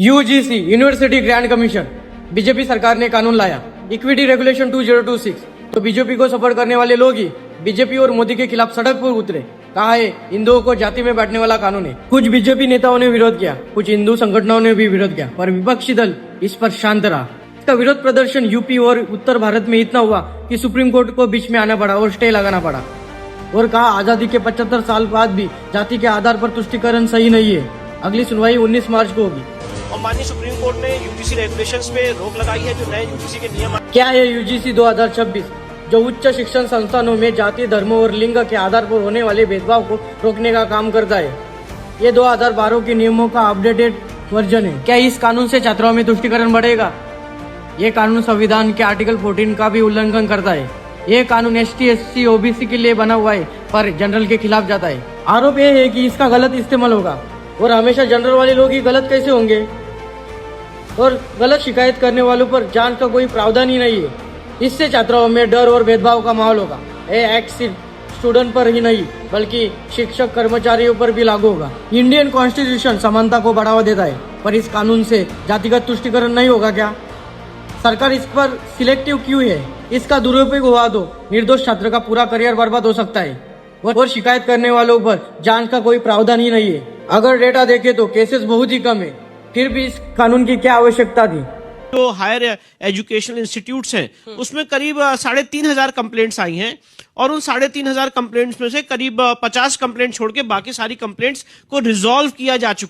UGC university grand commission BJP सरकार ने कानून लाया इक्विटी रेगुलेशन 2026। तो बीजेपी को सपोर्ट करने वाले लोग ही बीजेपी और मोदी के खिलाफ सड़क पर उतरे। कहा है हिंदुओं को जाति में बांटने वाला कानून है। कुछ बीजेपी नेताओं ने विरोध किया, कुछ हिंदू संगठनों ने भी विरोध किया, पर विपक्षी दल इस पर शांत रहा। इसका विरोध प्रदर्शन यूपी और उत्तर भारत में इतना हुआ कि सुप्रीम कोर्ट को बीच में आना पड़ा और स्टे लगाना पड़ा और कहा आजादी के 75 साल बाद भी जाति के आधार पर तुष्टीकरण सही नहीं है। अगली सुनवाई 19 मार्च को होगी। और माननीय सुप्रीम कोर्ट ने यूजीसी रेगुलेशंस पे रोक लगाई है। जो नए यूजीसी के नियम क्या है यूजीसी 2026 जो उच्च शिक्षण संस्थानों में जाति, धर्म और लिंग के आधार पर होने वाले भेदभाव को रोकने का काम करता है। ये 2012 के नियमों का अपडेटेड वर्जन है। क्या इस कानून से छात्राओं में तुष्टीकरण बढ़ेगा? ये कानून संविधान के आर्टिकल 14 का भी उल्लंघन करता है। ये कानून ST, SC, OBC के लिए बना हुआ है पर जनरल के खिलाफ जाता है। आरोप ये है कि इसका गलत इस्तेमाल होगा और हमेशा जनरल वाले लोग ही गलत कैसे होंगे और गलत शिकायत करने वालों पर जांच का कोई प्रावधान ही नहीं है। इससे छात्राओं में डर और भेदभाव का माहौल होगा। ये एक्ट सिर्फ स्टूडेंट पर ही नहीं बल्कि शिक्षक कर्मचारियों पर भी लागू होगा। इंडियन कॉन्स्टिट्यूशन समानता को बढ़ावा देता है पर इस कानून से जातिगत तुष्टीकरण नहीं होगा क्या? सरकार इस पर सिलेक्टिव क्यों है? इसका दुरुपयोग हुआ तो निर्दोष छात्र का पूरा करियर बर्बाद हो सकता है और शिकायत करने वालों पर जांच का कोई प्रावधान ही नहीं है। अगर डेटा देखें तो केसेस बहुत ही कम है, फिर भी इस कानून की क्या आवश्यकता थी? जो हायर एजुकेशनल इंस्टीट्यूट्स हैं उसमें करीब 3,500 कंप्लेंट्स आई हैं और उन 3,500 कंप्लेंट्स में से करीब 50 कंप्लेंट छोड़ के बाकी सारी कंप्लेंट्स को रिजॉल्व किया जा चुका